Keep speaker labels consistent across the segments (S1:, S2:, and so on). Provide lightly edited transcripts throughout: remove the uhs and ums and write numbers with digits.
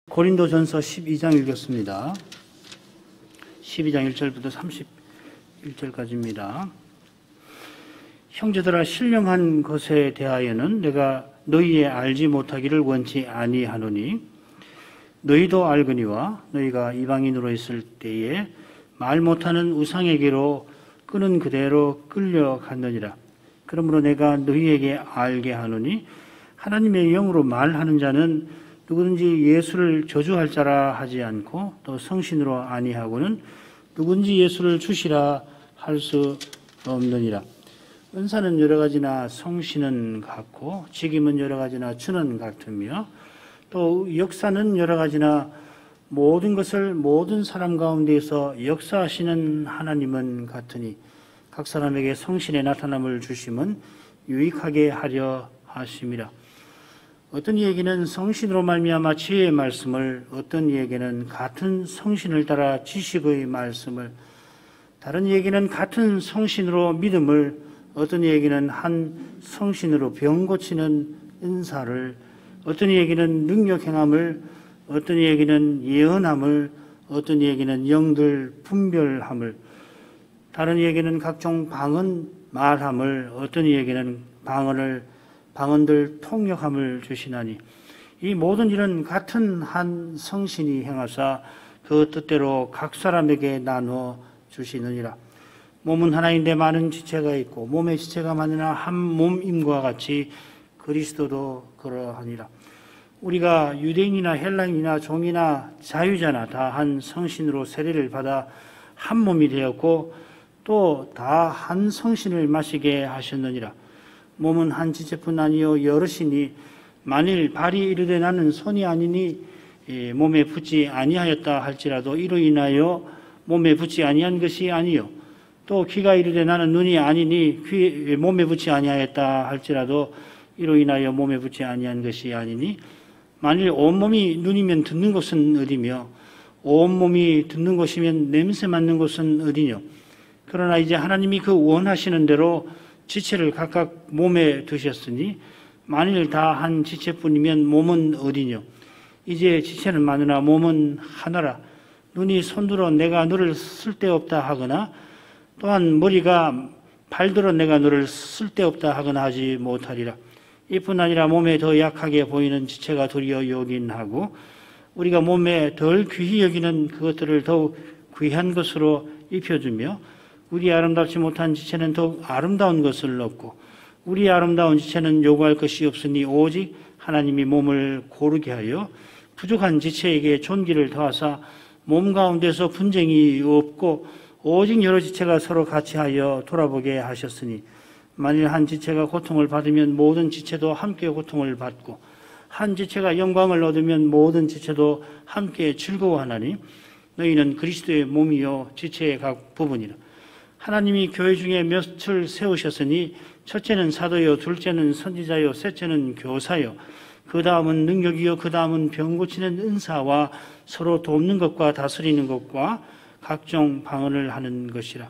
S1: 고린도전서 12장 읽겠습니다. 12장 1절부터 31절까지입니다. 형제들아, 신령한 것에 대하여는 내가 너희의 알지 못하기를 원치 아니하노니 너희도 알거니와 너희가 이방인으로 있을 때에 말 못하는 우상에게로 끄는 그대로 끌려갔느니라. 그러므로 내가 너희에게 알게 하노니 하나님의 영으로 말하는 자는 누구든지 예수를 저주할 자라 하지 않고 또 성신으로 아니하고는 누구든지 예수를 주시라 할 수 없느니라. 은사는 여러 가지나 성신은 같고 직임은 여러 가지나 주는 같으며 또 역사는 여러 가지나 모든 것을 모든 사람 가운데에서 역사하시는 하나님은 같으니 각 사람에게 성신의 나타남을 주심은 유익하게 하려 하심이라. 어떤 이에게는 성신으로 말미암아 지혜의 말씀을, 어떤 이에게는 같은 성신을 따라 지식의 말씀을, 다른 이에게는 같은 성신으로 믿음을, 어떤 이에게는 한 성신으로 병 고치는 은사를, 어떤 이에게는 능력 행함을, 어떤 이에게는 예언함을, 어떤 이에게는 영들 분별함을, 다른 이에게는 각종 방언 말함을, 어떤 이에게는 방언들 통역함을 주시나니 이 모든 일은 같은 한 성신이 행하사 그 뜻대로 각 사람에게 나누어 주시느니라. 몸은 하나인데 많은 지체가 있고 몸의 지체가 많으나 한 몸임과 같이 그리스도도 그러하니라. 우리가 유대인이나 헬라인이나 종이나 자유자나 다 한 성신으로 세례를 받아 한 몸이 되었고 또 다 한 성신을 마시게 하셨느니라. 몸은 한 지체뿐 아니요 여럿이니 만일 발이 이르되 나는 손이 아니니 몸에 붙지 아니하였다 할지라도 이로 인하여 몸에 붙지 아니한 것이 아니요 또 귀가 이르되 나는 눈이 아니니 몸에 붙지 아니하였다 할지라도 이로 인하여 몸에 붙지 아니한 것이 아니니 만일 온몸이 눈이면 듣는 곳은 어디며 온몸이 듣는 곳이면 냄새 맡는 곳은 어디뇨. 그러나 이제 하나님이 그 원하시는 대로 지체를 각각 몸에 두셨으니 만일 다 한 지체뿐이면 몸은 어디뇨. 이제 지체는 많으나 몸은 하나라. 눈이 손들어 내가 너를 쓸데없다 하거나 또한 머리가 발들어 내가 너를 쓸데없다 하거나 하지 못하리라. 이뿐 아니라 몸에 더 약하게 보이는 지체가 도리어 여긴 하고 우리가 몸에 덜 귀히 여기는 그것들을 더욱 귀한 것으로 입혀주며 우리 아름답지 못한 지체는 더욱 아름다운 것을 얻고 우리 아름다운 지체는 요구할 것이 없으니 오직 하나님이 몸을 고르게 하여 부족한 지체에게 존귀를 더하사 몸 가운데서 분쟁이 없고 오직 여러 지체가 서로 같이하여 돌아보게 하셨으니 만일 한 지체가 고통을 받으면 모든 지체도 함께 고통을 받고 한 지체가 영광을 얻으면 모든 지체도 함께 즐거워하나니 너희는 그리스도의 몸이요 지체의 각 부분이라. 하나님이 교회 중에 몇을 세우셨으니 첫째는 사도요, 둘째는 선지자요, 셋째는 교사요, 그 다음은 능력이요, 그 다음은 병 고치는 은사와 서로 돕는 것과 다스리는 것과 각종 방언을 하는 것이라.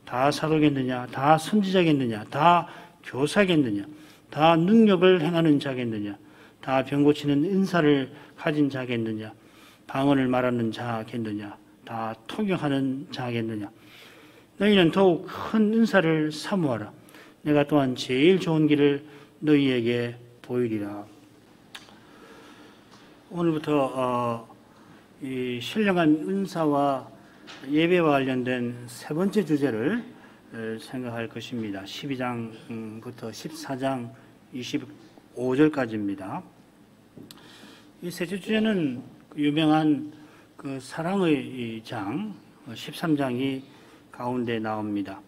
S1: 다 사도겠느냐, 다 선지자겠느냐, 다 교사겠느냐, 다 능력을 행하는 자겠느냐, 다 병 고치는 은사를 가진 자겠느냐, 방언을 말하는 자겠느냐, 다 통역하는 자겠느냐. 너희는 더욱 큰 은사를 사모하라. 내가 또한 제일 좋은 길을 너희에게 보이리라. 오늘부터 이 신령한 은사와 예배와 관련된 세 번째 주제를 생각할 것입니다. 12장부터 14장 25절까지입니다. 이 셋째 주제는 유명한 그 사랑의 장 13장이 가운데 나옵니다.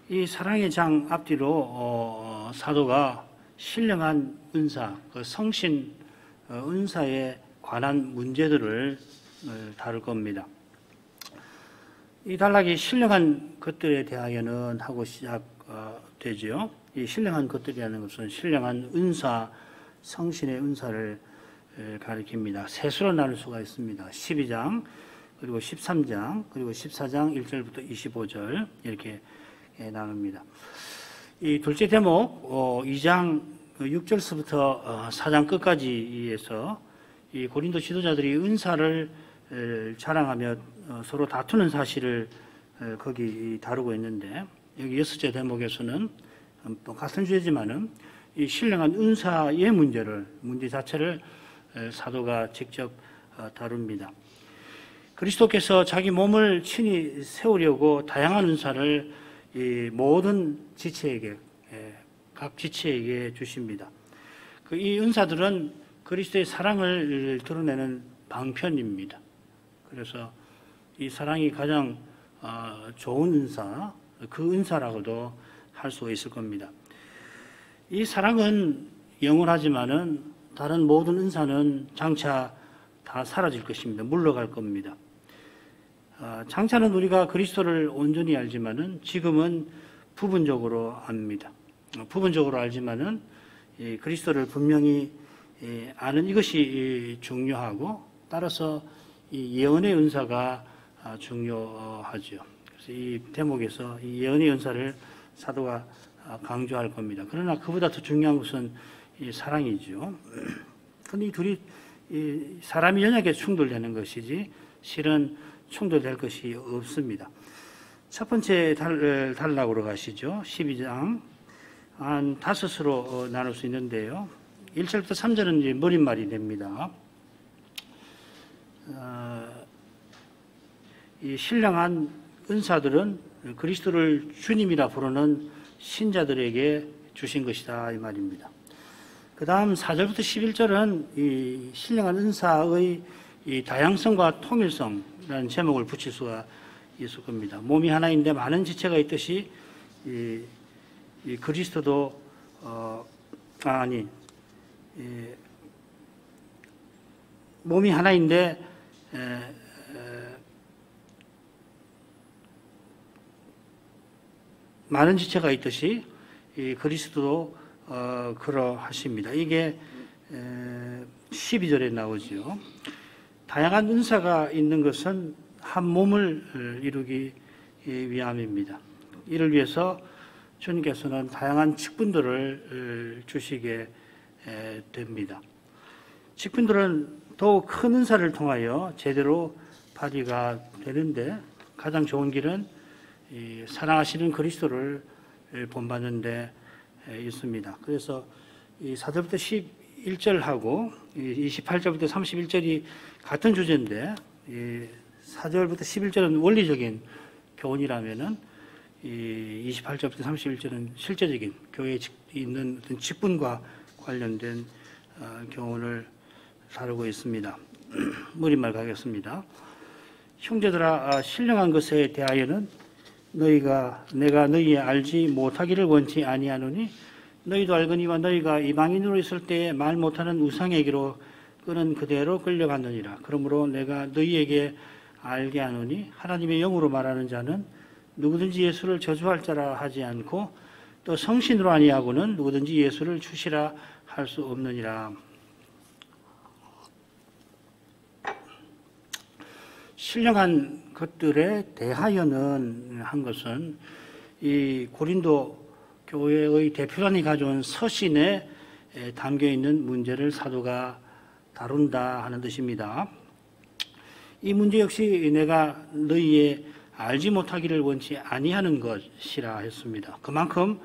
S1: 이 사랑의 장 앞뒤로 사도가 신령한 은사, 그 성신 은사에 관한 문제들을 다룰 겁니다. 이 단락이 신령한 것들에 대하여는 하고 시작되죠. 이 신령한 것들이라는 것은 신령한 은사, 성신의 은사를 가리킵니다. 세 수로 나눌 수가 있습니다. 12장, 그리고 13장, 그리고 14장 1절부터 25절 이렇게 나눕니다. 이 둘째 대목 2장 6절서부터 4장 끝까지에서 이 고린도 지도자들이 은사를 자랑하며 서로 다투는 사실을 거기 다루고 있는데, 여기 6째 대목에서는 또 같은 주제지만은 이 신령한 은사의 문제 자체를 사도가 직접 다룹니다. 그리스도께서 자기 몸을 친히 세우려고 다양한 은사를 이 모든 지체에게, 각 지체에게 주십니다. 이 은사들은 그리스도의 사랑을 드러내는 방편입니다. 그래서 이 사랑이 가장 좋은 은사, 그 은사라고도 할 수 있을 겁니다. 이 사랑은 영원하지만은 다른 모든 은사는 장차 다 사라질 것입니다. 물러갈 겁니다. 장차는 우리가 그리스도를 온전히 알지만은 지금은 부분적으로 압니다. 부분적으로 알지만은 그리스도를 분명히 아는 이것이 중요하고, 따라서 이 예언의 은사가 중요하죠. 그래서 이 대목에서 이 예언의 은사를 사도가 강조할 겁니다. 그러나 그보다 더 중요한 것은 이 사랑이죠. 그런데 이 둘이 사람이 연약에 충돌되는 것이지 실은 충돌될 것이 없습니다. 첫 번째 단락으로 가시죠. 12장 한 5으로 나눌 수 있는데요. 1절부터 3절은 이제 머릿말이 됩니다. 이 신령한 은사들은 그리스도를 주님이라 부르는 신자들에게 주신 것이다, 이 말입니다. 그 다음 4절부터 11절은 이 신령한 은사의 이 다양성과 통일성이라는 제목을 붙일 수가 있을 겁니다. 몸이 하나인데 많은 지체가 있듯이 이 그리스도도 몸이 하나인데 많은 지체가 있듯이 이 그리스도도 그러하십니다. 이게 12절에 나오죠. 다양한 은사가 있는 것은 한 몸을 이루기 위함입니다. 이를 위해서 주님께서는 다양한 직분들을 주시게 됩니다. 직분들은 더욱 큰 은사를 통하여 제대로 발휘가 되는데, 가장 좋은 길은 사랑하시는 그리스도를 본받는 데 있습니다. 그래서 이 4절부터 11절하고 28절부터 31절이 같은 주제인데, 4절부터 11절은 원리적인 교훈이라면은 28절부터 31절은 실제적인 교회에 있는 직분과 관련된 교훈을 다루고 있습니다. 머릿말 가겠습니다. 형제들아, 신령한 것에 대하여는 내가 너희에 알지 못하기를 원치 아니하노니, 너희도 알거니와 너희가 이방인으로 있을 때에 말 못하는 우상에게로 끄는 그대로 끌려갔느니라. 그러므로 내가 너희에게 알게 하노니, 하나님의 영으로 말하는 자는 누구든지 예수를 저주할 자라 하지 않고, 또 성신으로 아니하고는 누구든지 예수를 주시라 할 수 없느니라. 신령한 것들에 대하여는 한 것은 이 고린도 교회의 대표단이 가져온 서신에 담겨 있는 문제를 사도가 다룬다 하는 뜻입니다. 이 문제 역시 내가 너희의 알지 못하기를 원치 아니하는 것이라 했습니다. 그만큼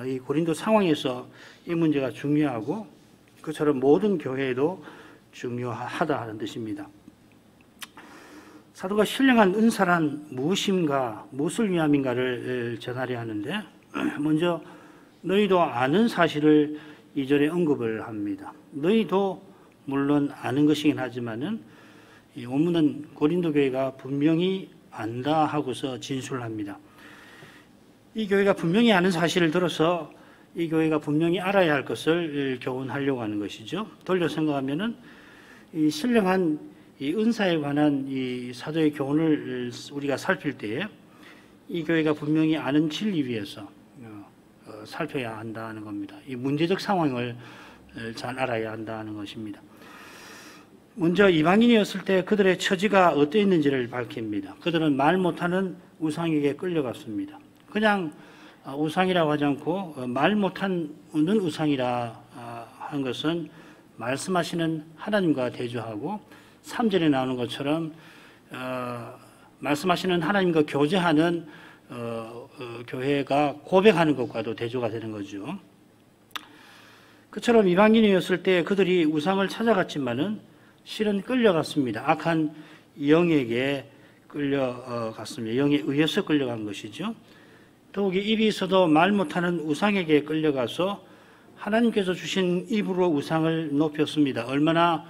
S1: 이 고린도 상황에서 이 문제가 중요하고, 그처럼 모든 교회에도 중요하다 하는 뜻입니다. 사도가 신령한 은사란 무엇인가, 무엇을 위함인가를 전하려 하는데, 먼저 너희도 아는 사실을 2절에 언급을 합니다. 너희도 물론 아는 것이긴 하지만은 이 원문은 고린도 교회가 분명히 안다 하고서 진술합니다. 이 교회가 분명히 아는 사실을 들어서 이 교회가 분명히 알아야 할 것을 교훈하려고 하는 것이죠. 돌려 생각하면은 이 신령한 이 은사에 관한 이 사도의 교훈을 우리가 살필 때에 이 교회가 분명히 아는 진리 위에서 살펴야 한다는 겁니다. 이 문제적 상황을 잘 알아야 한다는 것입니다. 먼저 이방인이었을 때 그들의 처지가 어떠했는지를 밝힙니다. 그들은 말 못하는 우상에게 끌려갔습니다. 그냥 우상이라고 하지 않고 말 못하는 우상이라 한 것은 말씀하시는 하나님과 대조하고 3절에 나오는 것처럼 말씀하시는 하나님과 교제하는 교회가 고백하는 것과도 대조가 되는 거죠. 그처럼 이방인이었을 때 그들이 우상을 찾아갔지만은 실은 끌려갔습니다. 악한 영에게 끌려갔습니다. 영에 의해서 끌려간 것이죠. 더욱이 입이 있어도 말 못하는 우상에게 끌려가서 하나님께서 주신 입으로 우상을 높였습니다. 얼마나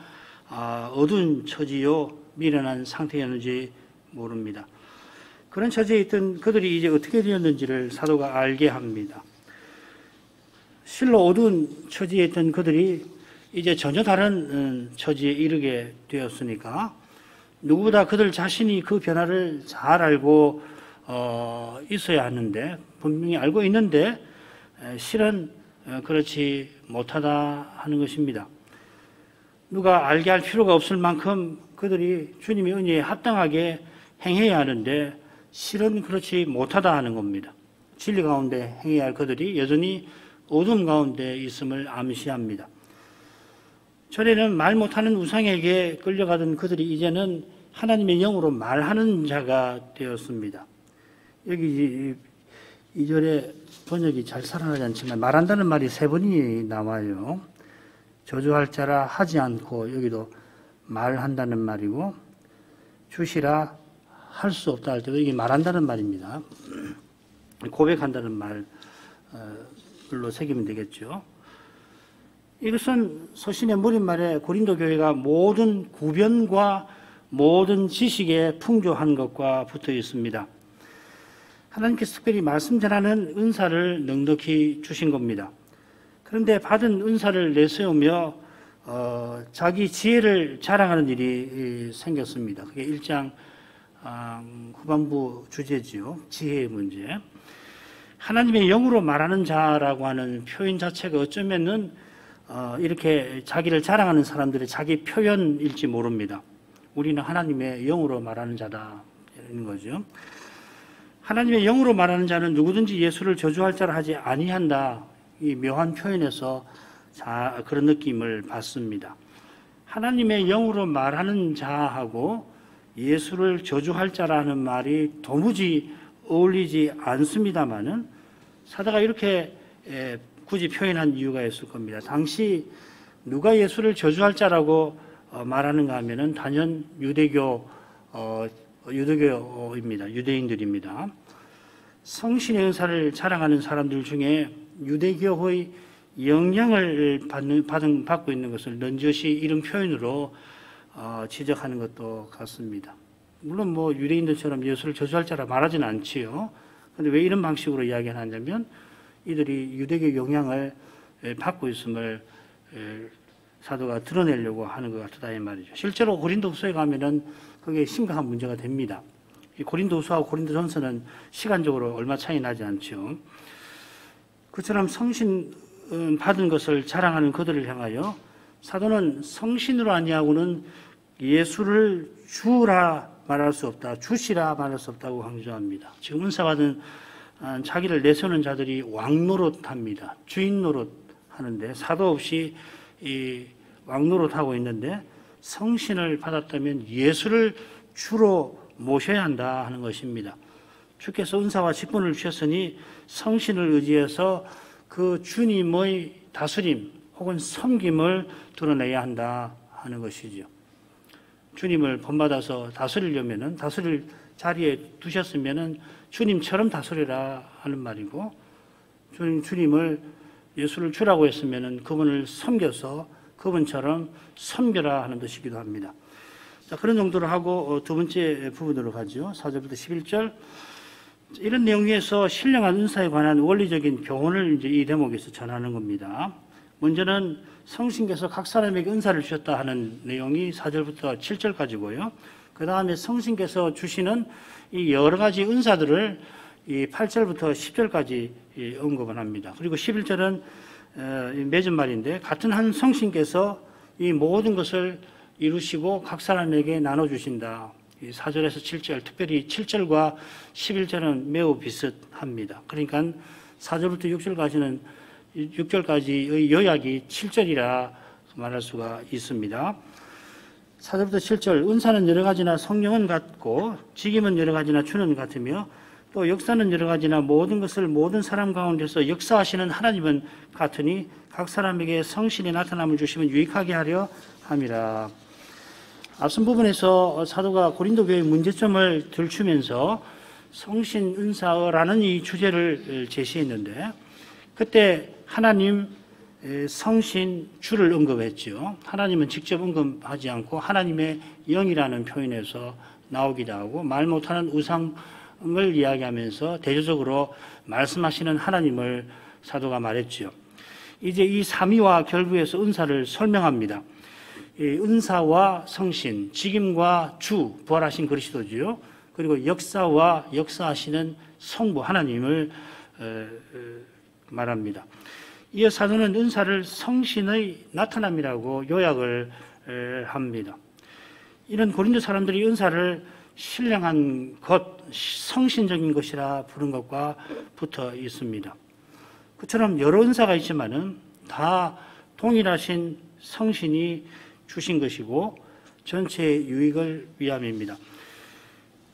S1: 어두운 처지요 미련한 상태였는지 모릅니다. 그런 처지에 있던 그들이 이제 어떻게 되었는지를 사도가 알게 합니다. 실로 어두운 처지에 있던 그들이 이제 전혀 다른 처지에 이르게 되었으니까 누구보다 그들 자신이 그 변화를 잘 알고 있어야 하는데, 분명히 알고 있는데 실은 그렇지 못하다 하는 것입니다. 누가 알게 할 필요가 없을 만큼 그들이 주님의 은혜에 합당하게 행해야 하는데 실은 그렇지 못하다 하는 겁니다. 진리 가운데 행해야 할 그들이 여전히 어둠 가운데 있음을 암시합니다. 전에는 말 못하는 우상에게 끌려가던 그들이 이제는 하나님의 영으로 말하는 자가 되었습니다. 여기 2절에 번역이 잘 살아나지 않지만 말한다는 말이 3번이 나와요. 저주할 자라 하지 않고, 여기도 말한다는 말이고, 주시라 할 수 없다 할 때도 이게 말한다는 말입니다. 고백한다는 말로 새기면 되겠죠. 이것은 서신의 무린말에 고린도 교회가 모든 구변과 모든 지식에 풍조한 것과 붙어 있습니다. 하나님께서 특별히 말씀 전하는 은사를 넉넉히 주신 겁니다. 그런데 받은 은사를 내세우며 자기 지혜를 자랑하는 일이 생겼습니다. 그게 1장 후반부 주제지요. 지혜의 문제. 하나님의 영으로 말하는 자라고 하는 표현 자체가 어쩌면은 이렇게 자기를 자랑하는 사람들의 자기 표현일지 모릅니다. 우리는 하나님의 영으로 말하는 자다 이런 거죠. 하나님의 영으로 말하는 자는 누구든지 예수를 저주할 자라 하지 아니한다. 이 묘한 표현에서 그런 느낌을 받습니다. 하나님의 영으로 말하는 자하고 예수를 저주할 자라는 말이 도무지 어울리지 않습니다만은 사도가 이렇게 굳이 표현한 이유가 있을 겁니다. 당시 누가 예수를 저주할 자라고 말하는가 하면은 단연 유대교입니다. 유대인들입니다. 성신의 은사를 자랑하는 사람들 중에 유대교의 영향을 받고 있는 것을 넌지시 이런 표현으로 지적하는 것도 같습니다. 물론 유대인들처럼 예수를 저주할 자라 말하지는 않지요. 그런데 왜 이런 방식으로 이야기를 하냐면 이들이 유대교 영향을 받고 있음을 사도가 드러내려고 하는 것 같다 이 말이죠. 실제로 고린도후서에 가면은 그게 심각한 문제가 됩니다. 고린도후서하고 고린도전서는 시간적으로 얼마 차이 나지 않죠. 그처럼 성신 받은 것을 자랑하는 그들을 향하여 사도는 성신으로 아니하고는 예수를 주라 말할 수 없다, 주시라 말할 수 없다고 강조합니다. 지금 은사받은 자기를 내세우는 자들이 왕노릇합니다. 주인 노릇하는데 사도 없이 이 왕노릇하고 있는데 성신을 받았다면 예수를 주로 모셔야 한다 하는 것입니다. 주께서 은사와 직분을 주셨으니 성신을 의지해서 그 주님의 다스림 혹은 섬김을 드러내야 한다 하는 것이죠. 주님을 본받아서 다스리려면은 다스릴 자리에 두셨으면은 주님처럼 다스리라 하는 말이고, 주님을 예수를 주라고 했으면은 그분을 섬겨서 그분처럼 섬겨라 하는 뜻이기도 합니다. 자, 그런 정도로 하고 두 번째 부분으로 가죠. 4절부터 11절. 이런 내용에서 신령한 은사에 관한 원리적인 교훈을 이제 이 대목에서 전하는 겁니다. 먼저는 성신께서 각 사람에게 은사를 주셨다 하는 내용이 4절부터 7절까지고요. 그 다음에 성신께서 주시는 이 여러 가지 은사들을 이 8절부터 10절까지 언급을 합니다. 그리고 11절은 맺은 말인데, 같은 한 성신께서 이 모든 것을 이루시고 각 사람에게 나눠주신다. 4절에서 7절, 특별히 7절과 11절은 매우 비슷합니다. 그러니까 4절부터 6절까지의 요약이 7절이라 말할 수가 있습니다. 4절부터 7절, 은사는 여러 가지나 성령은 같고 직임은 여러 가지나 주는 같으며 또 역사는 여러 가지나 모든 것을 모든 사람 가운데서 역사하시는 하나님은 같으니 각 사람에게 성신이 나타남을 주시면 유익하게 하려 함이라. 앞선 부분에서 사도가 고린도 교회의 문제점을 들추면서 성신 은사라는 이 주제를 제시했는데, 그때 하나님, 성신, 주를 언급했죠. 하나님은 직접 언급하지 않고 하나님의 영이라는 표현에서 나오기도 하고, 말 못하는 우상을 이야기하면서 대조적으로 말씀하시는 하나님을 사도가 말했죠. 이제 이 삼위와 결부해서 은사를 설명합니다. 은사와 성신, 직임과 주, 부활하신 그리스도지요. 그리고 역사와 역사하시는 성부 하나님을 말합니다. 이어 사도는 은사를 성신의 나타남이라고 요약을 합니다. 이런 고린도 사람들이 은사를 신령한 것, 성신적인 것이라 부른 것과 붙어 있습니다. 그처럼 여러 은사가 있지만은 다 동일하신 성신이 주신 것이고 전체의 유익을 위함입니다.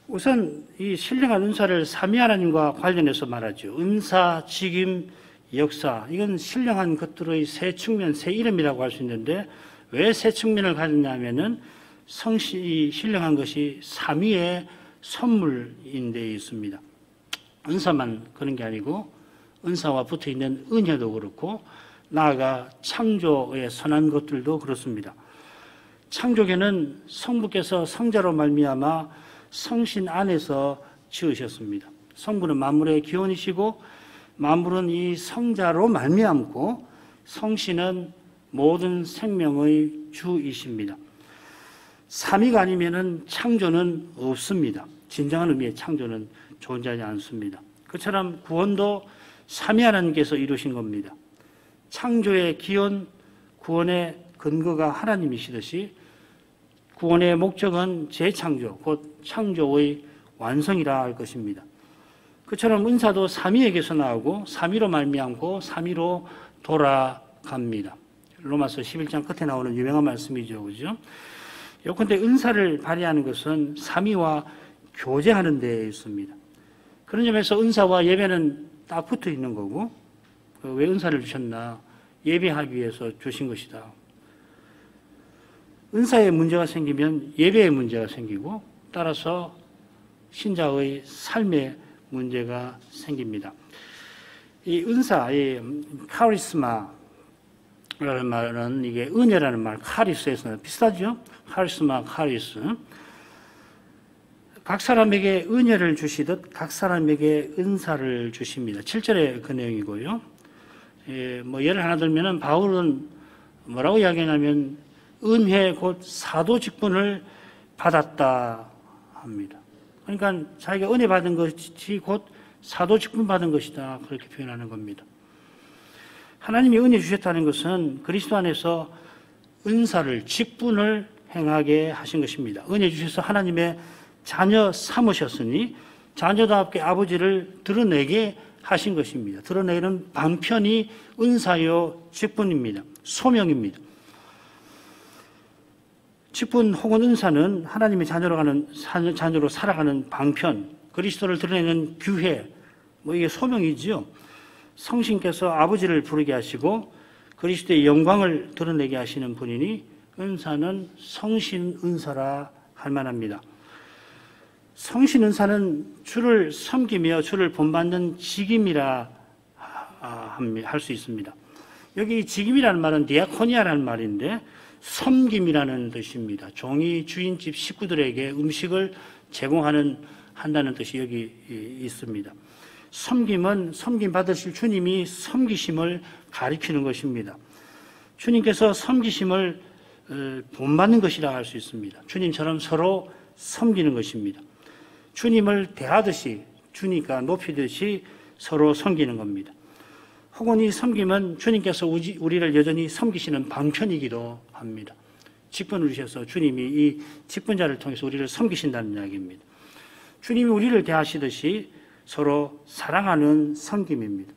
S1: 우선 이 신령한 은사를 삼위 하나님과 관련해서 말하죠. 은사, 직임, 역사, 이건 신령한 것들의 세 측면, 세 이름이라고 할 수 있는데, 왜 세 측면을 가졌냐면은 성신이 신령한 것이 삼위의 선물인 데 있습니다. 은사만 그런 게 아니고 은사와 붙어 있는 은혜도 그렇고 나아가 창조의 선한 것들도 그렇습니다. 창조계는 성부께서 성자로 말미암아 성신 안에서 지으셨습니다. 성부는 만물의 기원이시고 만물은 이 성자로 말미암고 성신은 모든 생명의 주이십니다. 삼위가 아니면은 창조는 없습니다. 진정한 의미의 창조는 존재하지 않습니다. 그처럼 구원도 삼위 하나님께서 이루신 겁니다. 창조의 기원, 구원의 근거가 하나님이시듯이 구원의 목적은 재창조, 곧 창조의 완성이라 할 것입니다. 그처럼 은사도 삼위에게서 나오고 삼위로 말미암고 삼위로 돌아갑니다. 로마서 11장 끝에 나오는 유명한 말씀이죠. 그죠? 요컨대 은사를 발휘하는 것은 삼위와 교제하는 데에 있습니다. 그런 점에서 은사와 예배는 딱 붙어 있는 거고, 왜 은사를 주셨나? 예배하기 위해서 주신 것이다. 은사에 문제가 생기면 예배에 문제가 생기고, 따라서 신자의 삶에 문제가 생깁니다. 이 은사, 이 카리스마라는 말은 이게 은혜라는 말, 카리스에서는 비슷하죠? 카리스마, 카리스. 각 사람에게 은혜를 주시듯 각 사람에게 은사를 주십니다. 7절의 그 내용이고요. 예를 하나 들면은 바울은 뭐라고 이야기하냐면 은혜 곧 사도 직분을 받았다 합니다. 그러니까 자기가 은혜 받은 것이 곧 사도 직분 받은 것이다, 그렇게 표현하는 겁니다. 하나님이 은혜 주셨다는 것은 그리스도 안에서 은사를, 직분을 행하게 하신 것입니다. 은혜 주셔서 하나님의 자녀 삼으셨으니 자녀답게 아버지를 드러내게 하신 것입니다. 드러내는 방편이 은사요 직분입니다. 소명입니다. 직분 혹은 은사는 하나님의 자녀로 살아가는 방편, 그리스도를 드러내는 규회, 이게 소명이지요. 성신께서 아버지를 부르게 하시고 그리스도의 영광을 드러내게 하시는 분이니 은사는 성신 은사라 할 만합니다. 성신 은사는 주를 섬기며 주를 본받는 직임이라 할 수 있습니다. 여기 직임이라는 말은 디아코니아라는 말인데 섬김이라는 뜻입니다. 종이 주인집 식구들에게 음식을 한다는 뜻이 여기 있습니다. 섬김은 섬김 받으실 주님이 섬기심을 가리키는 것입니다. 주님께서 섬기심을 본받는 것이라 할 수 있습니다. 주님처럼 서로 섬기는 것입니다. 주님을 대하듯이, 주니까 높이듯이 서로 섬기는 겁니다. 혹은 이 섬김은 주님께서 우리를 여전히 섬기시는 방편이기도 합니다. 직분을 주셔서 주님이 이 직분자를 통해서 우리를 섬기신다는 이야기입니다. 주님이 우리를 대하시듯이 서로 사랑하는 섬김입니다.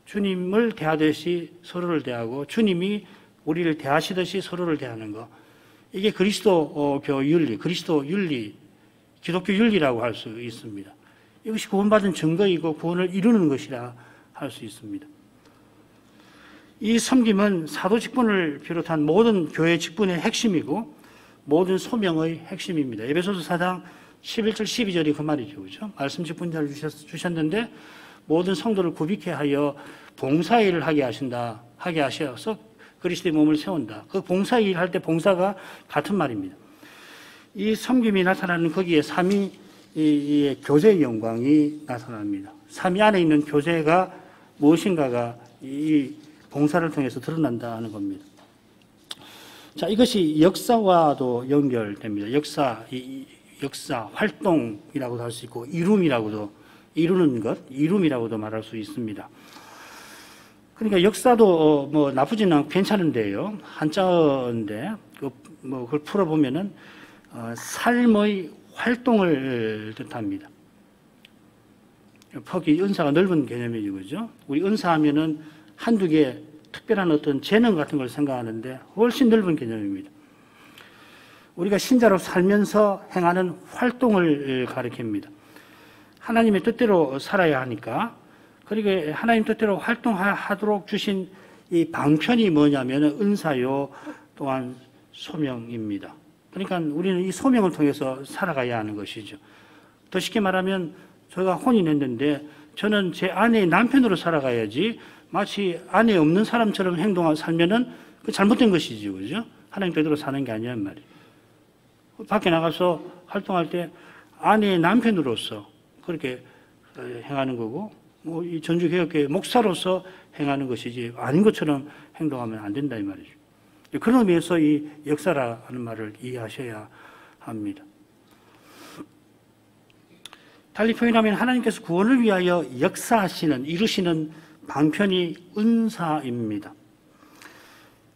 S1: 주님을 대하듯이 서로를 대하고 주님이 우리를 대하시듯이 서로를 대하는 것. 이게 그리스도교 윤리, 그리스도 윤리, 기독교 윤리라고 할 수 있습니다. 이것이 구원받은 증거이고 구원을 이루는 것이라 할 수 있습니다. 이 섬김은 사도 직분을 비롯한 모든 교회 직분의 핵심이고 모든 소명의 핵심입니다. 에베소서 4장 11절 12절이 그 말이죠. 그렇죠? 말씀 직분자를 주셨는데 모든 성도를 구비케 하여 봉사일을 하게 하셔서 그리스도의 몸을 세운다. 그 봉사일 할 때 봉사가 같은 말입니다. 이 섬김이 나타나는 거기에 삼위의 교제의 영광이 나타납니다. 삼위 안에 있는 교제가 무엇인가가 이 봉사를 통해서 드러난다 하는 겁니다. 자, 이것이 역사와도 연결됩니다. 역사, 활동이라고도 할 수 있고, 이루는 것, 이룸이라고도 말할 수 있습니다. 그러니까 역사도 뭐 나쁘지는 않고 괜찮은데요. 한자어인데, 그걸 풀어보면은, 삶의 활동을 뜻합니다. 폭이 은사가 넓은 개념이죠. 그죠? 우리 은사하면은 한두 개 특별한 어떤 재능 같은 걸 생각하는데 훨씬 넓은 개념입니다. 우리가 신자로 살면서 행하는 활동을 가리킵니다. 하나님의 뜻대로 살아야 하니까, 그리고 하나님 뜻대로 활동하도록 주신 이 방편이 뭐냐면 은사요 또한 소명입니다. 그러니까 우리는 이 소명을 통해서 살아가야 하는 것이죠. 더 쉽게 말하면 저희가 혼인했는데 저는 제 아내의 남편으로 살아가야지 마치 아내 없는 사람처럼 살면은 그 잘못된 것이죠. 그죠? 하나님 뜻대로 사는 게 아니란 말이에요. 밖에 나가서 활동할 때 아내의 남편으로서 그렇게 행하는 거고, 뭐 이 전주개혁교회 목사로서 행하는 것이지 아닌 것처럼 행동하면 안 된다 이 말이죠. 그런 의미에서 이 역사라는 말을 이해하셔야 합니다. 달리 표현하면 하나님께서 구원을 위하여 역사하시는, 이루시는 방편이 은사입니다.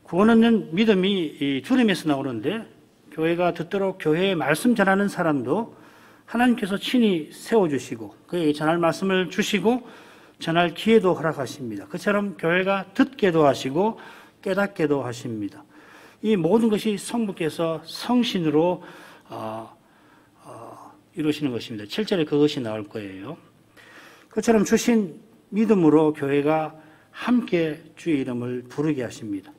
S1: 구원은 믿음이 두려움에서 나오는데 교회가 듣도록 교회에 말씀 전하는 사람도 하나님께서 친히 세워주시고 그에게 전할 말씀을 주시고 전할 기회도 허락하십니다. 그처럼 교회가 듣게도 하시고 깨닫게도 하십니다. 이 모든 것이 성부께서 성신으로 이루시는 것입니다. 7절에 그것이 나올 거예요. 그처럼 주신 믿음으로 교회가 함께 주의 이름을 부르게 하십니다.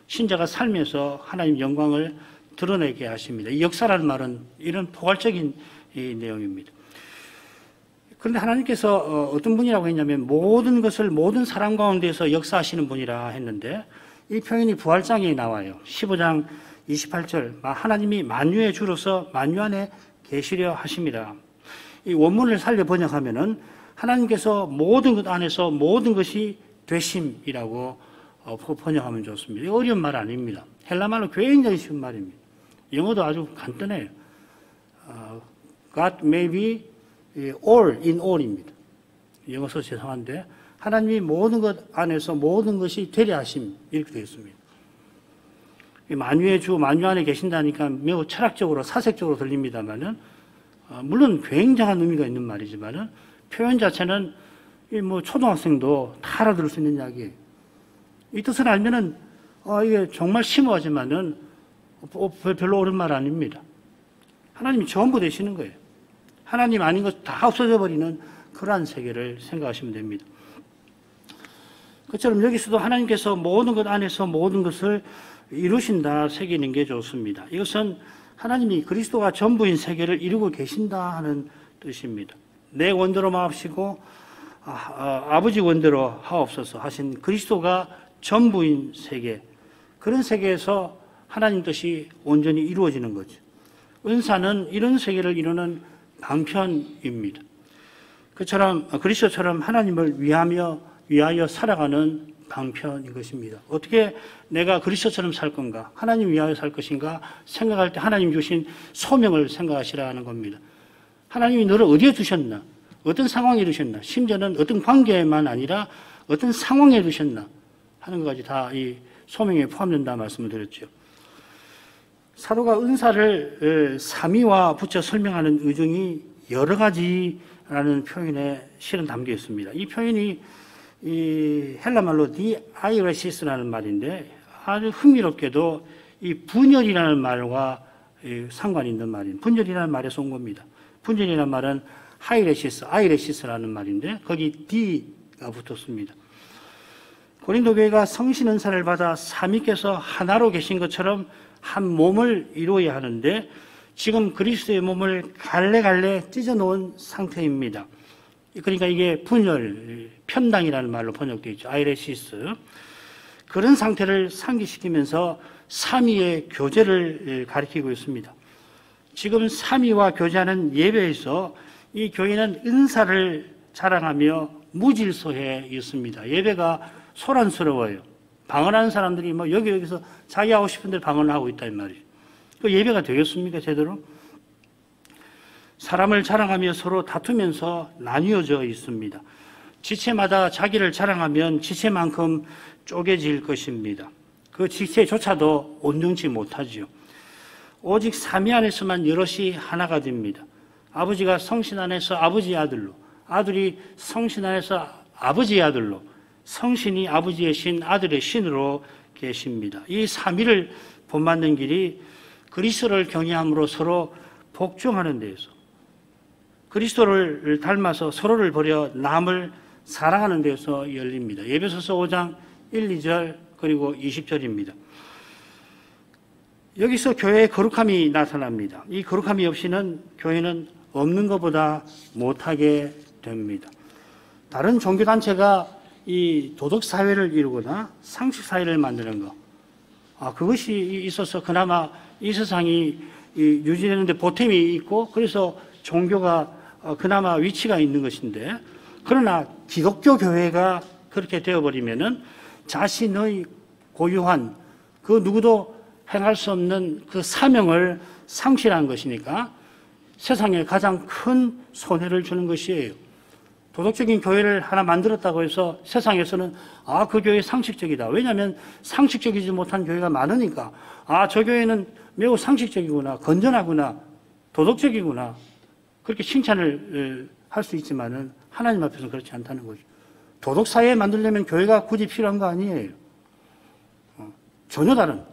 S1: 신자가 살면서 하나님 영광을 드러내게 하십니다. 이 역사라는 말은 이런 포괄적인 이 내용입니다. 그런데 하나님께서 어떤 분이라고 했냐면 모든 것을 모든 사람 가운데서 역사하시는 분이라 했는데 이 표현이 부활장에 나와요. 15장 28절 하나님이 만유의 주로서 만유 안에 계시려 하심이라. 이 원문을 살려 번역하면은 하나님께서 모든 것 안에서 모든 것이 되심이라고 번역하면 좋습니다. 어려운 말 아닙니다. 헬라말로 굉장히 쉬운 말입니다. 영어도 아주 간단해요. God may be all in all입니다. 영어 써서 죄송한데 하나님이 모든 것 안에서 모든 것이 되려 하심 이렇게 되어 있습니다. 만유의 주, 만유 안에 계신다니까 매우 철학적으로 사색적으로 들립니다만은 물론 굉장한 의미가 있는 말이지만은 표현 자체는 뭐 초등학생도 다 알아들을 수 있는 이야기예요. 이 뜻을 알면은 이게 정말 심오하지만은 별로 옳은 말 아닙니다. 하나님이 전부 되시는 거예요. 하나님 아닌 것 다 없어져 버리는 그러한 세계를 생각하시면 됩니다. 그처럼 여기서도 하나님께서 모든 것 안에서 모든 것을 이루신다 새기는 게 좋습니다. 이것은 하나님이 그리스도가 전부인 세계를 이루고 계신다 하는 뜻입니다. 내 원대로 마옵시고 아버지 원대로 하옵소서 하신 그리스도가 전부인 세계, 그런 세계에서 하나님 뜻이 온전히 이루어지는 거죠. 은사는 이런 세계를 이루는 방편입니다. 그처럼 그리스도처럼 하나님을 위하여 살아가는 방편인 것입니다. 어떻게 내가 그리스도처럼 살 건가? 하나님 위하여 살 것인가? 생각할 때 하나님 주신 소명을 생각하시라는 겁니다. 하나님이 너를 어디에 두셨나? 어떤 상황에 두셨나? 심지어는 어떤 관계만 아니라 어떤 상황에 두셨나? 하는 것까지 다 이 소명에 포함된다 말씀을 드렸죠. 사도가 은사를 삼위와 붙여 설명하는 의중이 여러 가지라는 표현에 실은 담겨 있습니다. 이 표현이 이 헬라말로 디아이레시스라는 말인데 아주 흥미롭게도 이 분열이라는 말과 상관이 있는 말입니다. 분열이라는 말에서 온 겁니다. 분열이라는 말은 하이레시스, 아이레시스라는 말인데 거기 D가 붙었습니다. 고린도 교회가 성신 은사를 받아 삼위께서 하나로 계신 것처럼 한 몸을 이루어야 하는데 지금 그리스도의 몸을 갈래갈래 찢어놓은 상태입니다. 그러니까 이게 분열, 편당이라는 말로 번역되어 있죠. 아이레시스. 그런 상태를 상기시키면서 삼위의 교제를 가리키고 있습니다. 지금 삼위와 교제하는 예배에서 이 교회는 은사를 자랑하며 무질서해 있습니다. 예배가 소란스러워요. 방언하는 사람들이 뭐 여기서 자기 하고 싶은 대로 방언을 하고 있다 이 말이에요. 그 예배가 되겠습니까 제대로? 사람을 자랑하며 서로 다투면서 나뉘어져 있습니다. 지체마다 자기를 자랑하면 지체만큼 쪼개질 것입니다. 그 지체조차도 온전치 못하지요. 오직 삼위 안에서만 여럿이 하나가 됩니다. 아버지가 성신 안에서 아버지의 아들로, 아들이 성신 안에서 아버지의 아들로, 성신이 아버지의 신, 아들의 신으로 계십니다. 이 삼위를 본받는 길이 그리스도를 경외함으로 서로 복종하는 데에서, 그리스도를 닮아서 서로를 버려 남을 사랑하는 데서 열립니다. 에베소서 5장 1, 2절 그리고 20절입니다. 여기서 교회의 거룩함이 나타납니다. 이 거룩함이 없이는 교회는 없는 것보다 못하게 됩니다. 다른 종교단체가 이 도덕사회를 이루거나 상식사회를 만드는 것, 그것이 있어서 그나마 이 세상이 유지되는데 보탬이 있고 그래서 종교가 그나마 위치가 있는 것인데, 그러나 기독교 교회가 그렇게 되어버리면은 자신의 고유한 그 누구도 행할 수 없는 그 사명을 상실한 것이니까 세상에 가장 큰 손해를 주는 것이에요. 도덕적인 교회를 하나 만들었다고 해서 세상에서는 그 교회 상식적이다. 왜냐하면 상식적이지 못한 교회가 많으니까 저 교회는 매우 상식적이구나, 건전하구나, 도덕적이구나 그렇게 칭찬을 할 수 있지만은 하나님 앞에서는 그렇지 않다는 거죠. 도덕사회 만들려면 교회가 굳이 필요한 거 아니에요. 전혀 다른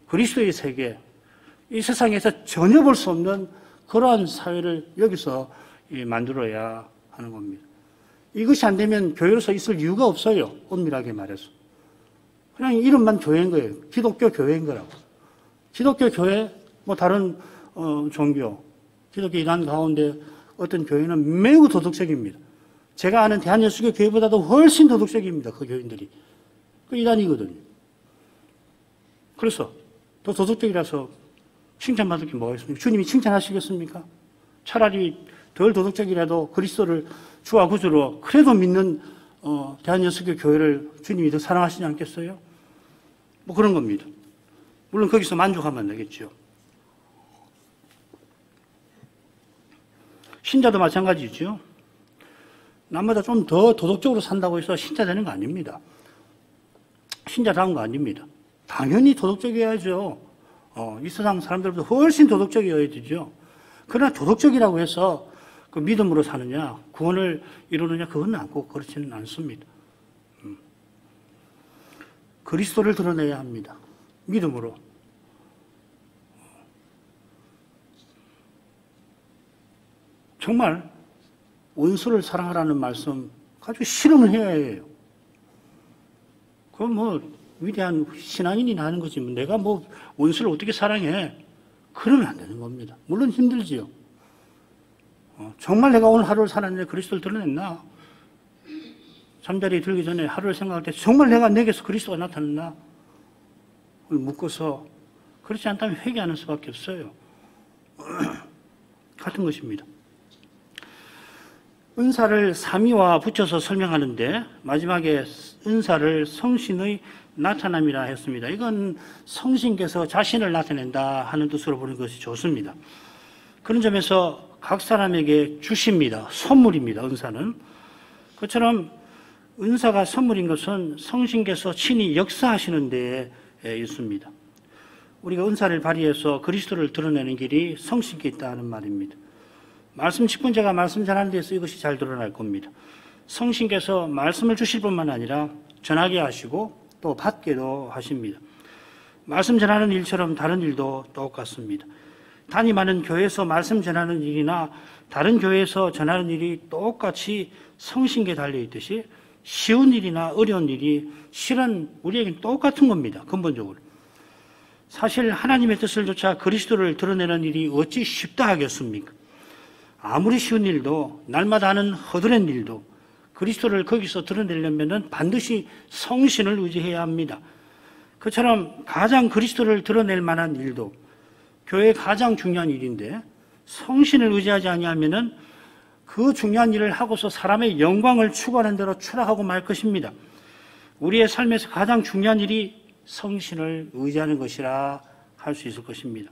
S1: 그리스도의 세계, 이 세상에서 전혀 볼 수 없는 그러한 사회를 여기서 만들어야 하는 겁니다. 이것이 안 되면 교회로서 있을 이유가 없어요. 엄밀하게 말해서. 그냥 이름만 교회인 거예요. 기독교 교회인 거라고. 기독교 교회, 뭐 다른 종교, 기독교 이단 가운데 어떤 교회는 매우 도덕적입니다. 제가 아는 대한예수교 교회보다도 훨씬 도덕적입니다. 그 교인들이. 그 이단이거든요. 그래서 더 도덕적이라서 칭찬받을 게 뭐가 있습니까? 주님이 칭찬하시겠습니까? 차라리 덜 도덕적이라도 그리스도를 주와 구주로 그래도 믿는 대한예수교 교회를 주님이 더 사랑하시지 않겠어요? 뭐 그런 겁니다. 물론 거기서 만족하면 안 되겠죠. 신자도 마찬가지죠. 남보다 좀 더 도덕적으로 산다고 해서 신자 되는 거 아닙니다. 신자다운 거 아닙니다. 당연히 도덕적이어야죠. 이 세상 사람들보다 훨씬 도덕적이어야 되죠. 그러나 도덕적이라고 해서 그 믿음으로 사느냐, 구원을 이루느냐, 그건 꼭 그렇지는 않습니다. 그리스도를 드러내야 합니다. 믿음으로. 정말 원수를 사랑하라는 말씀 가지고 실험을 해야 해요. 그건 뭐 위대한 신앙인이 하는 거지. 내가 뭐 원수를 어떻게 사랑해? 그러면 안 되는 겁니다. 물론 힘들지요. 정말 내가 오늘 하루를 살았는데 그리스도를 드러냈나? 잠자리에 들기 전에 하루를 생각할 때 정말 내게서 그리스도가 나타났나? 묶어서 그렇지 않다면 회개하는 수밖에 없어요. 같은 것입니다. 은사를 삼위와 붙여서 설명하는데 마지막에 은사를 성신의 나타남이라 했습니다. 이건 성신께서 자신을 나타낸다 하는 뜻으로 보는 것이 좋습니다. 그런 점에서 각 사람에게 주십니다. 선물입니다. 은사는. 그처럼 은사가 선물인 것은 성신께서 친히 역사하시는 데에 있습니다. 우리가 은사를 발휘해서 그리스도를 드러내는 길이 성신께 있다는 말입니다. 말씀 직분자가 말씀 전하는 데서 이것이 잘 드러날 겁니다. 성신께서 말씀을 주실 뿐만 아니라 전하게 하시고 또 받게도 하십니다. 말씀 전하는 일처럼 다른 일도 똑같습니다. 담임하는 교회에서 말씀 전하는 일이나 다른 교회에서 전하는 일이 똑같이 성신께 달려있듯이 쉬운 일이나 어려운 일이 실은 우리에게는 똑같은 겁니다. 근본적으로. 사실 하나님의 뜻을 조차 그리스도를 드러내는 일이 어찌 쉽다 하겠습니까? 아무리 쉬운 일도 날마다 하는 허드렛 일도 그리스도를 거기서 드러내려면 반드시 성신을 의지해야 합니다. 그처럼 가장 그리스도를 드러낼 만한 일도 교회의 가장 중요한 일인데 성신을 의지하지 아니하면은 그 중요한 일을 하고서 사람의 영광을 추구하는 대로 추락하고 말 것입니다. 우리의 삶에서 가장 중요한 일이 성신을 의지하는 것이라 할 수 있을 것입니다.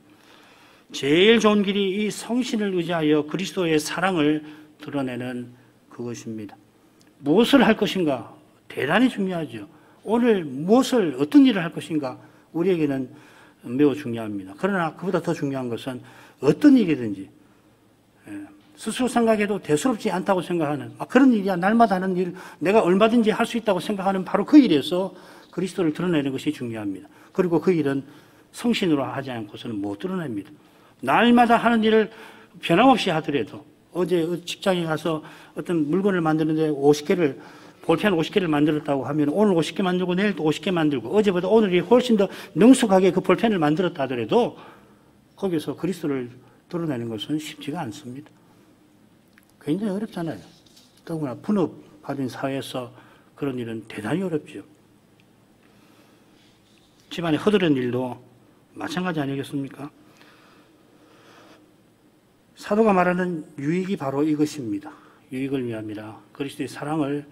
S1: 제일 좋은 길이 이 성신을 의지하여 그리스도의 사랑을 드러내는 그것입니다. 무엇을 할 것인가? 대단히 중요하죠. 오늘 무엇을, 어떤 일을 할 것인가? 우리에게는 매우 중요합니다. 그러나 그보다 더 중요한 것은 어떤 일이든지 스스로 생각해도 대수롭지 않다고 생각하는 그런 일이야. 날마다 하는 일, 내가 얼마든지 할 수 있다고 생각하는 바로 그 일에서 그리스도를 드러내는 것이 중요합니다. 그리고 그 일은 성신으로 하지 않고서는 못 드러냅니다. 날마다 하는 일을 변함없이 하더라도 어제 직장에 가서 어떤 물건을 만드는데 50개를 볼펜 50개를 만들었다고 하면 오늘 50개 만들고 내일 또 50개 만들고 어제보다 오늘이 훨씬 더 능숙하게 그 볼펜을 만들었다 하더라도 거기서 그리스도를 드러내는 것은 쉽지가 않습니다. 굉장히 어렵잖아요. 더구나 분업화된 사회에서 그런 일은 대단히 어렵죠. 집안에 허드렛 일도 마찬가지 아니겠습니까? 사도가 말하는 유익이 바로 이것입니다. 유익을 위함이라 그리스도의 사랑을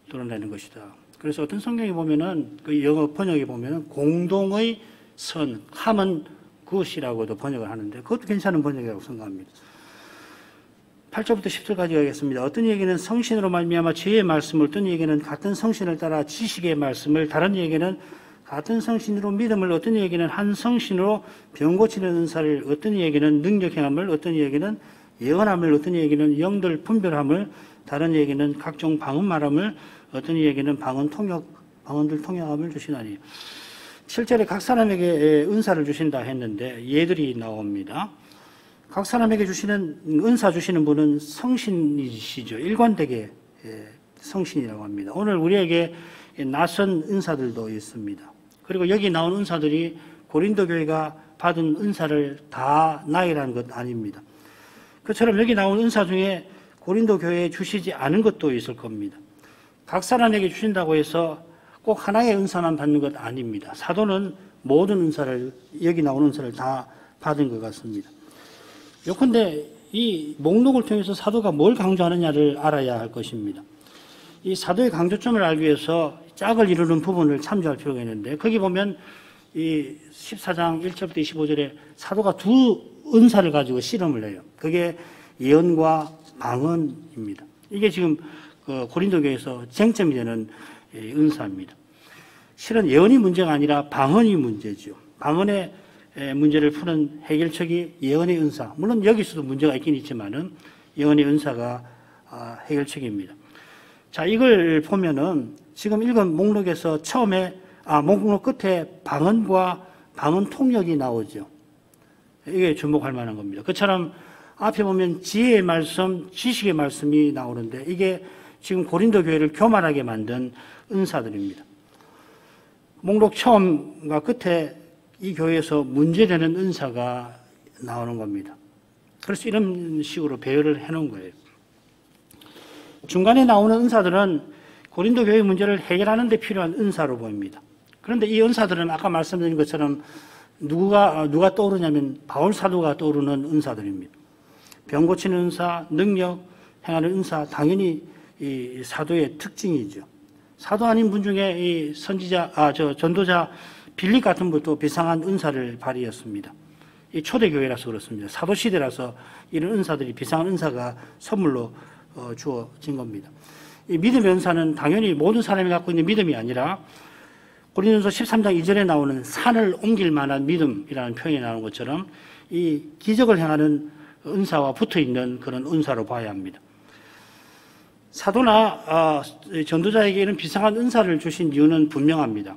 S1: 드러내는 것이다. 그래서 어떤 성경에 보면은 그 영어 번역에 보면은 공동의 선, common good이라고도 번역을 하는데 그것도 괜찮은 번역이라고 생각합니다. 8절부터 10절까지 가겠습니다. 어떤 이에게는 성신으로 말미암아 지혜의 말씀을, 어떤 이에게는 같은 성신을 따라 지식의 말씀을, 다른 이에게는 같은 성신으로 믿음을, 어떤 이에게는 한 성신으로 병 고치는 은사를, 어떤 이에게는 능력 행함을, 어떤 이에게는 예언함을, 어떤 이에게는 영들 분별함을, 다른 이에게는 각종 방언 말함을, 어떤 이에게는 방언들 통역함을 주시나니. 7절에 각 사람에게 은사를 주신다 했는데 예들이 나옵니다. 각 사람에게 주시는 은사 주시는 분은 성신이시죠. 일관되게 성신이라고 합니다. 오늘 우리에게 낯선 은사들도 있습니다. 그리고 여기 나온 은사들이 고린도 교회가 받은 은사를 다 나이라는 것 아닙니다. 그처럼 여기 나온 은사 중에 고린도 교회에 주시지 않은 것도 있을 겁니다. 각 사람에게 주신다고 해서 꼭 하나의 은사만 받는 것 아닙니다. 사도는 모든 은사를, 여기 나온 은사를 다 받은 것 같습니다. 요컨대 이 목록을 통해서 사도가 뭘 강조하느냐를 알아야 할 것입니다. 이 사도의 강조점을 알기 위해서 짝을 이루는 부분을 참조할 필요가 있는데 거기 보면 이 14장 1절부터 25절에 사도가 두 은사를 가지고 실험을 해요. 그게 예언과 방언입니다. 이게 지금 그 고린도 교회에서 쟁점이 되는 은사입니다. 실은 예언이 문제가 아니라 방언이 문제죠. 방언의 문제를 푸는 해결책이 예언의 은사. 물론 여기서도 문제가 있긴 있지만은 예언의 은사가 해결책입니다. 자, 이걸 보면은 지금 읽은 목록에서 처음에 목록 끝에 방언과 방언 통역이 나오죠. 이게 주목할 만한 겁니다. 그처럼 앞에 보면 지혜의 말씀, 지식의 말씀이 나오는데 이게 지금 고린도 교회를 교만하게 만든 은사들입니다. 목록 처음과 끝에 이 교회에서 문제되는 은사가 나오는 겁니다. 그래서 이런 식으로 배열을 해놓은 거예요. 중간에 나오는 은사들은 고린도 교회의 문제를 해결하는 데 필요한 은사로 보입니다. 그런데 이 은사들은 아까 말씀드린 것처럼 누가 떠오르냐면 바울 사도가 떠오르는 은사들입니다. 병 고치는 은사, 능력 행하는 은사, 당연히 이 사도의 특징이죠. 사도 아닌 분 중에 이 전도자 빌립 같은 분도 비상한 은사를 발휘했습니다. 이 초대교회라서 그렇습니다. 사도시대라서 이런 은사들이 비상한 은사가 선물로 주어진 겁니다. 이 믿음의 은사는 당연히 모든 사람이 갖고 있는 믿음이 아니라 고린도서 13장 2절에 나오는 산을 옮길 만한 믿음이라는 표현이 나오는 것처럼 이 기적을 행하는 은사와 붙어있는 그런 은사로 봐야 합니다. 사도나 전도자에게는 비상한 은사를 주신 이유는 분명합니다.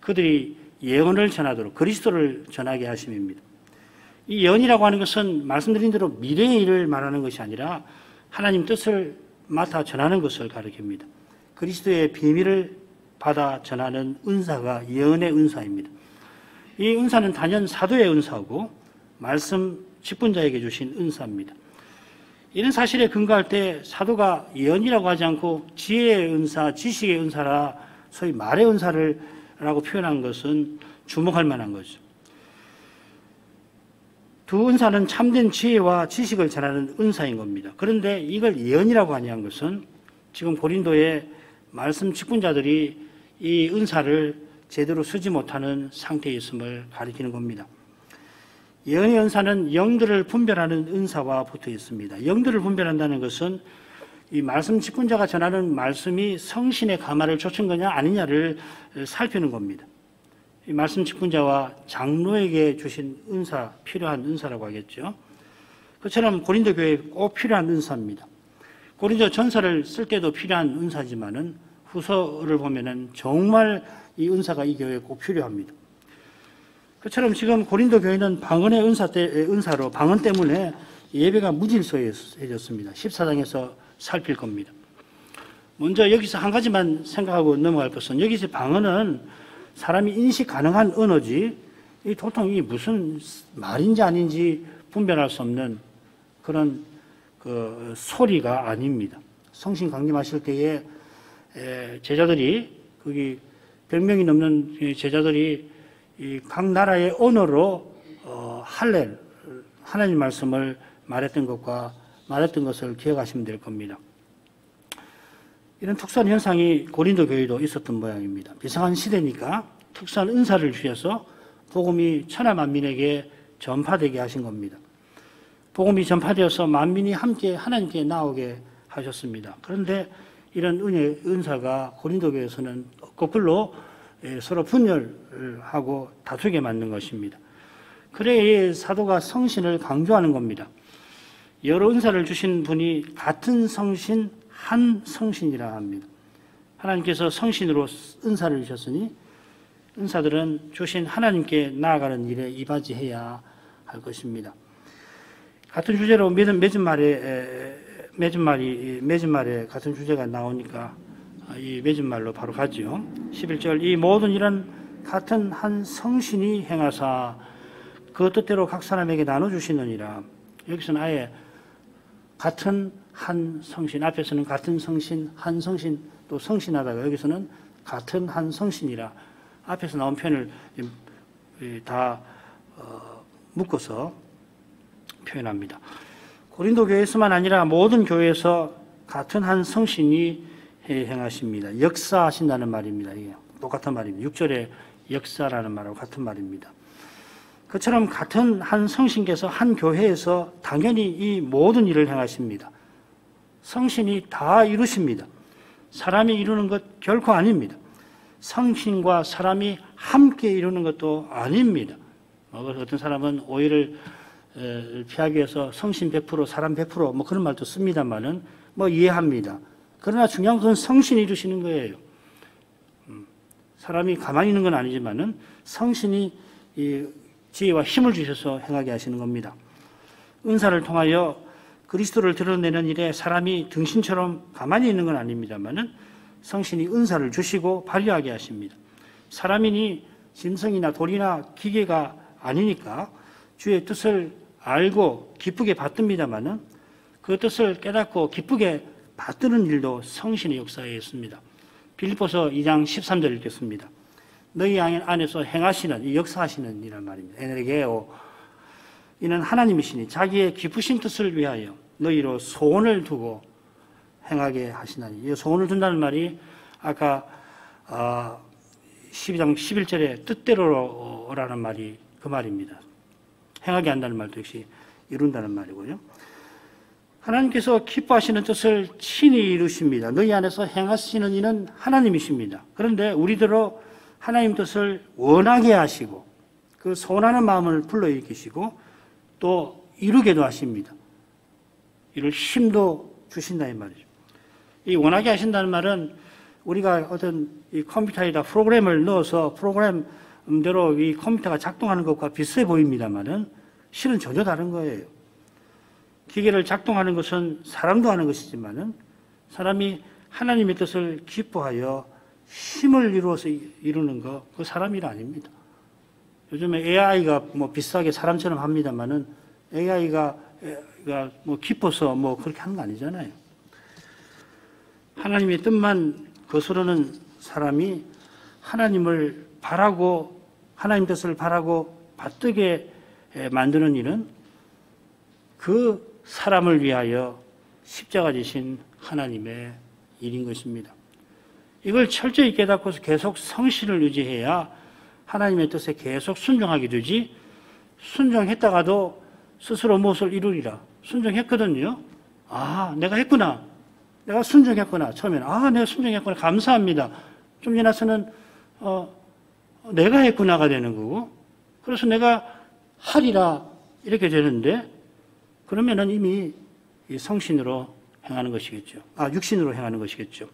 S1: 그들이 예언을 전하도록 그리스도를 전하게 하심입니다. 이 예언이라고 하는 것은 말씀드린 대로 미래의 일을 말하는 것이 아니라 하나님 뜻을 맡아 전하는 것을 가리킵니다. 그리스도의 비밀을 받아 전하는 은사가 예언의 은사입니다. 이 은사는 단연 사도의 은사고 말씀 직분자에게 주신 은사입니다. 이런 사실에 근거할 때 사도가 예언이라고 하지 않고 지혜의 은사, 지식의 은사라 소위 말의 은사라고 표현한 것은 주목할 만한 거죠. 두 은사는 참된 지혜와 지식을 전하는 은사인 겁니다. 그런데 이걸 예언이라고 하냐는 것은 지금 고린도의 말씀 직분자들이 이 은사를 제대로 쓰지 못하는 상태에 있음을 가리키는 겁니다. 예언의 은사는 영들을 분별하는 은사와 붙어 있습니다. 영들을 분별한다는 것은 이 말씀 직분자가 전하는 말씀이 성신의 감화를 좇은 거냐 아니냐를 살피는 겁니다. 이 말씀 직분자와 장로에게 주신 은사, 필요한 은사라고 하겠죠. 그처럼 고린도 교회에 꼭 필요한 은사입니다. 고린도 전서를 쓸 때도 필요한 은사지만은 후서를 보면은 정말 이 은사가 이 교회에 꼭 필요합니다. 그처럼 지금 고린도 교회는 방언의 은사로 방언 때문에 예배가 무질서해졌습니다. 14장에서 살필 겁니다. 먼저 여기서 한 가지만 생각하고 넘어갈 것은 여기서 방언은 사람이 인식 가능한 언어지 이 도통 이 무슨 말인지 아닌지 분별할 수 없는 그런 그 소리가 아닙니다. 성신 강림하실 때에 제자들이 거기 100명이 넘는 제자들이 이 각 나라의 언어로 할렐 하나님 말씀을 말했던 것을 기억하시면 될 겁니다. 이런 특수한 현상이 고린도 교회도 있었던 모양입니다. 비상한 시대니까 특수한 은사를 주셔서 복음이 천하 만민에게 전파되게 하신 겁니다. 복음이 전파되어서 만민이 함께 하나님께 나오게 하셨습니다. 그런데 이런 은사가 고린도 교회에서는 거꾸로 서로 분열하고 다투게 만든 것입니다. 그래 사도가 성신을 강조하는 겁니다. 여러 은사를 주신 분이 같은 성신, 한 성신이라 합니다. 하나님께서 성신으로 은사를 주셨으니 은사들은 주신 하나님께 나아가는 일에 이바지해야 할 것입니다. 같은 주제로 매주 말에 같은 주제가 나오니까 이 매주 말로 바로 가죠. 11절 이 모든 일은 같은 한 성신이 행하사 그 뜻대로 각 사람에게 나눠주시느니라. 여기서는 아예 같은 한 성신, 앞에서는 같은 성신, 한 성신, 또 성신하다가 여기서는 같은 한 성신이라 앞에서 나온 표현을 다 묶어서 표현합니다. 고린도 교회에서만 아니라 모든 교회에서 같은 한 성신이 행하십니다. 역사하신다는 말입니다. 이게 똑같은 말입니다. 6절에 역사라는 말하고 같은 말입니다. 그처럼 같은 한 성신께서 한 교회에서 당연히 이 모든 일을 행하십니다. 성신이 다 이루십니다. 사람이 이루는 것 결코 아닙니다. 성신과 사람이 함께 이루는 것도 아닙니다. 어떤 사람은 오해를 피하기 위해서 성신 100%, 사람 100% 뭐 그런 말도 씁니다만은 뭐 이해합니다. 그러나 중요한 것은 성신이 이루시는 거예요. 사람이 가만히 있는 건 아니지만은 성신이 이 지혜와 힘을 주셔서 행하게 하시는 겁니다. 은사를 통하여 그리스도를 드러내는 일에 사람이 등신처럼 가만히 있는 건 아닙니다만은 성신이 은사를 주시고 발휘하게 하십니다. 사람이니 짐승이나 돌이나 기계가 아니니까 주의 뜻을 알고 기쁘게 받듭니다만은 그 뜻을 깨닫고 기쁘게 받드는 일도 성신의 역사에 있습니다. 빌립보서 2장 13절 읽겠습니다. 너희 안에서 행하시는, 이 역사하시는 이란 말입니다. 에네르게오. 이는 하나님이시니 자기의 기쁘신 뜻을 위하여 너희로 소원을 두고 행하게 하시나니. 이 소원을 둔다는 말이 아까 12장 11절에 뜻대로라는 말이 그 말입니다. 행하게 한다는 말도 역시 이룬다는 말이고요. 하나님께서 기뻐하시는 뜻을 친히 이루십니다. 너희 안에서 행하시는 이는 하나님이십니다. 그런데 우리들로 하나님 뜻을 원하게 하시고 그 소원하는 마음을 불러일으키시고 또 이루게도 하십니다. 이를 힘도 주신다 이 말이죠. 이 원하게 하신다는 말은 우리가 어떤 이 컴퓨터에다 프로그램을 넣어서 프로그램대로 이 컴퓨터가 작동하는 것과 비슷해 보입니다만은 실은 전혀 다른 거예요. 기계를 작동하는 것은 사람도 하는 것이지만은 사람이 하나님의 뜻을 기뻐하여 힘을 이루어서 이루는 거, 그 사람 일 아닙니다. 요즘에 AI가 뭐 비슷하게 사람처럼 합니다만은 AI가 뭐 기뻐서 뭐 그렇게 하는 거 아니잖아요. 하나님의 뜻만 거스르는 사람이 하나님을 바라고 하나님 뜻을 바라고 받들게 만드는 일은 그 사람을 위하여 십자가 지신 하나님의 일인 것입니다. 이걸 철저히 깨닫고서 계속 성실을 유지해야 하나님의 뜻에 계속 순종하게 되지, 순종했다가도 스스로 무엇을 이루리라. 순종했거든요. 아, 내가 했구나. 내가 순종했구나. 처음에는 내가 순종했구나. 감사합니다. 좀 지나서는 내가 했구나가 되는 거고, 그래서 내가 하리라 이렇게 되는데, 그러면은 이미 성신으로 행하는 것이겠죠. 육신으로 행하는 것이겠죠.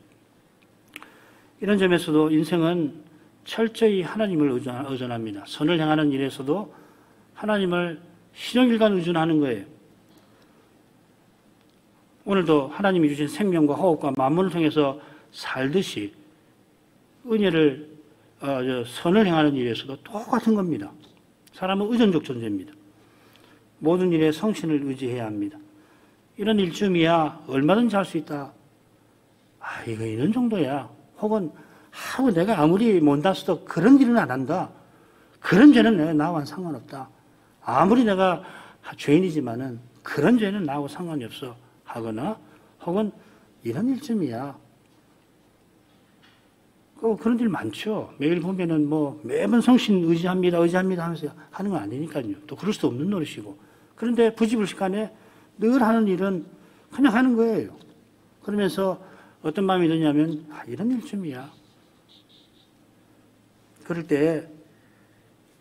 S1: 이런 점에서도 인생은 철저히 하나님을 의존합니다. 선을 행하는 일에서도 하나님을 신용일관 의존하는 거예요. 오늘도 하나님이 주신 생명과 호흡과 만물을 통해서 살듯이 은혜를 선을 행하는 일에서도 똑같은 겁니다. 사람은 의존적 존재입니다. 모든 일에 성신을 의지해야 합니다. 이런 일쯤이야 얼마든지 할 수 있다. 이거 이런 정도야. 혹은 내가 아무리 못났어도 그런 일은 안 한다. 그런 죄는 나와는 상관없다. 아무리 내가 죄인이지만은 그런 죄는 나하고 상관이 없어 하거나, 혹은 이런 일쯤이야. 그런 일 많죠. 매일 보면은 뭐 매번 성신 의지합니다 하면서 하는 건 아니니까요. 또 그럴 수도 없는 노릇이고. 그런데 부지불식간에 늘 하는 일은 그냥 하는 거예요. 그러면서 어떤 마음이 드냐면 이런 일쯤이야. 그럴 때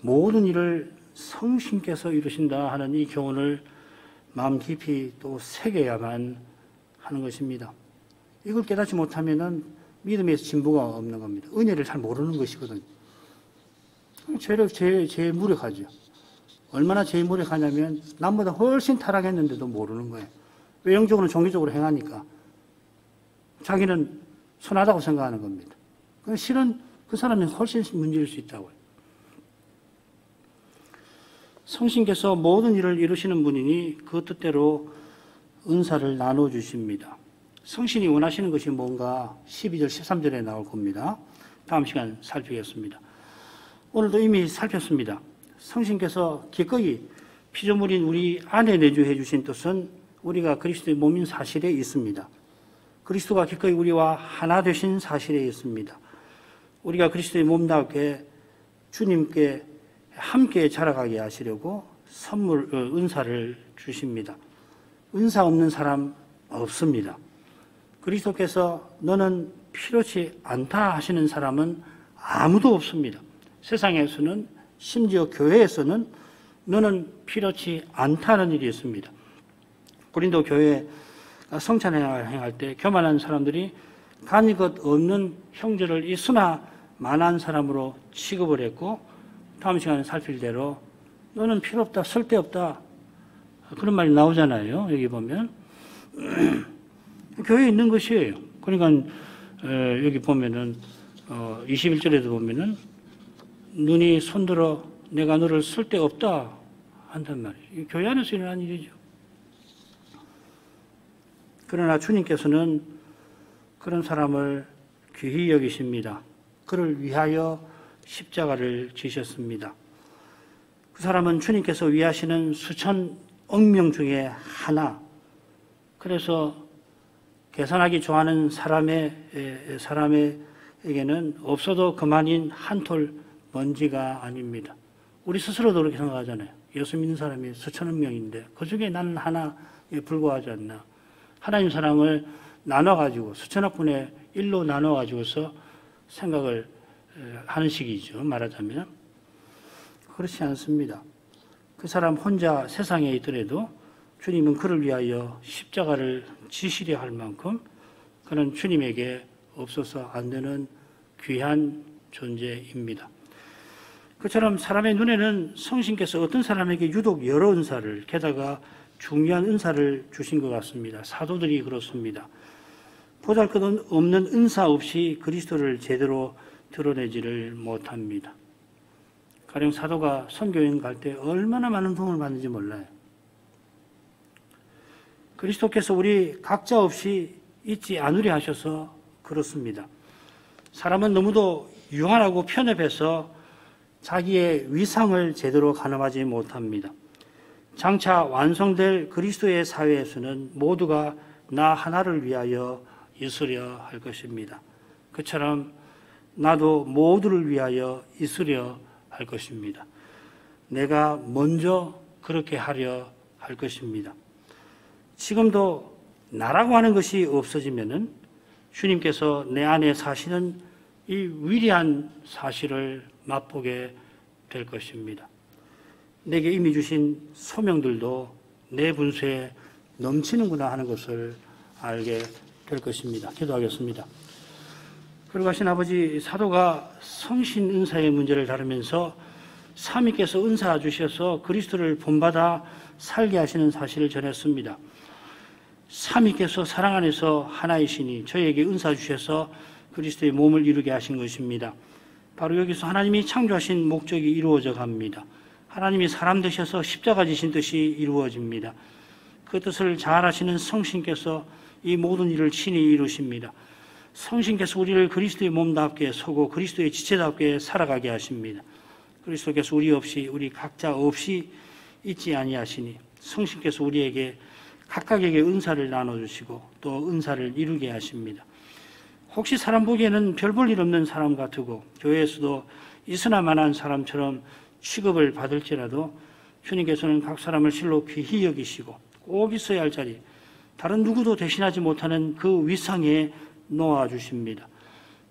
S1: 모든 일을 성신께서 이루신다 하는 이 교훈을 마음 깊이 또 새겨야만 하는 것입니다. 이걸 깨닫지 못하면은 믿음에서 진보가 없는 겁니다. 은혜를 잘 모르는 것이거든요. 제일 무력하죠. 얼마나 제일 무력하냐면 남보다 훨씬 타락했는데도 모르는 거예요. 외형적으로는 종교적으로 행하니까 자기는 선하다고 생각하는 겁니다. 실은 그 사람이 훨씬 문제일 수 있다고요. 성신께서 모든 일을 이루시는 분이니 그 뜻대로 은사를 나눠주십니다. 성신이 원하시는 것이 뭔가 12절, 13절에 나올 겁니다. 다음 시간 살피겠습니다. 오늘도 이미 살폈습니다. 성신께서 기꺼이 피조물인 우리 안에 내주해 주신 뜻은 우리가 그리스도의 몸인 사실에 있습니다. 그리스도가 기꺼이 우리와 하나 되신 사실에 있습니다. 우리가 그리스도의 몸답게 주님께 함께 자라가게 하시려고 은사를 주십니다. 은사 없는 사람 없습니다. 그리스도께서 너는 필요치 않다 하시는 사람은 아무도 없습니다. 세상에서는, 심지어 교회에서는 너는 필요치 않다는 일이 있습니다. 고린도 교회 성찬행을 행할 때 교만한 사람들이 간이 것 없는 형제를 있으나 만한 사람으로 취급을 했고, 다음 시간에 살필 대로 너는 필요 없다, 쓸데없다, 그런 말이 나오잖아요. 여기 보면 교회에 있는 것이에요. 그러니까 여기 보면은 21절에도 보면은 눈이 손들어 내가 너를 쓸데없다 한단 말이에요. 교회 안에서 일어난 일이죠. 그러나 주님께서는 그런 사람을 귀히 여기십니다. 그를 위하여 십자가를 지셨습니다. 그 사람은 주님께서 위하시는 수천억 명 중에 하나. 그래서 계산하기 좋아하는 사람에게는 없어도 그만인 한 톨 먼지가 아닙니다. 우리 스스로도 그렇게 생각하잖아요. 예수 믿는 사람이 수천억 명인데 그중에 나는 하나에 불과하지 않나. 하나님 사랑을 나눠가지고 수천억 분의 1로 나눠가지고서 생각을 하는 식이죠. 말하자면. 그렇지 않습니다. 그 사람 혼자 세상에 있더라도 주님은 그를 위하여 십자가를 지시려 할 만큼 그는 주님에게 없어서 안 되는 귀한 존재입니다. 그처럼 사람의 눈에는 성신께서 어떤 사람에게 유독 여러 은사를, 게다가 중요한 은사를 주신 것 같습니다. 사도들이 그렇습니다. 보잘것없는 은사 없이 그리스도를 제대로 드러내지를 못합니다. 가령 사도가 선교여행 갈 때 얼마나 많은 도움을 받는지 몰라요. 그리스도께서 우리 각자 없이 잊지 않으려 하셔서 그렇습니다. 사람은 너무도 유한하고 편협해서 자기의 위상을 제대로 가늠하지 못합니다. 장차 완성될 그리스도의 사회에서는 모두가 나 하나를 위하여 있으려 할 것입니다. 그처럼 나도 모두를 위하여 있으려 할 것입니다. 내가 먼저 그렇게 하려 할 것입니다. 지금도 나라고 하는 것이 없어지면은 주님께서 내 안에 사시는 이 위대한 사실을 맛보게 될 것입니다. 내게 이미 주신 소명들도 내 분수에 넘치는구나 하는 것을 알게 될 것입니다. 기도하겠습니다. 그러가신 아버지, 사도가 성신 은사의 문제를 다루면서 삼위께서 은사 주셔서 그리스도를 본받아 살게 하시는 사실을 전했습니다. 삼위께서 사랑 안에서 하나이시니 저에게 은사 주셔서 그리스도의 몸을 이루게 하신 것입니다. 바로 여기서 하나님이 창조하신 목적이 이루어져 갑니다. 하나님이 사람 되셔서 십자가 지신 뜻이 이루어집니다. 그 뜻을 잘 아시는 성신께서 이 모든 일을 친히 이루십니다. 성신께서 우리를 그리스도의 몸답게 서고 그리스도의 지체답게 살아가게 하십니다. 그리스도께서 우리 각자 없이 있지 아니하시니 성신께서 우리에게 각각에게 은사를 나눠주시고 또 은사를 이루게 하십니다. 혹시 사람 보기에는 별 볼 일 없는 사람 같고 교회에서도 있으나마나한 사람처럼 취급을 받을지라도 주님께서는 각 사람을 실로 귀히 여기시고 꼭 있어야 할 자리, 다른 누구도 대신하지 못하는 그 위상에 놓아주십니다.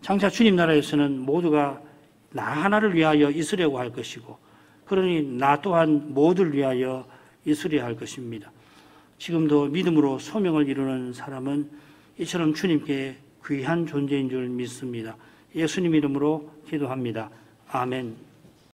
S1: 장차 주님 나라에서는 모두가 나 하나를 위하여 있으려고 할 것이고 그러니 나 또한 모두를 위하여 있으려 할 것입니다. 지금도 믿음으로 소명을 이루는 사람은 이처럼 주님께 귀한 존재인 줄 믿습니다. 예수님 이름으로 기도합니다. 아멘.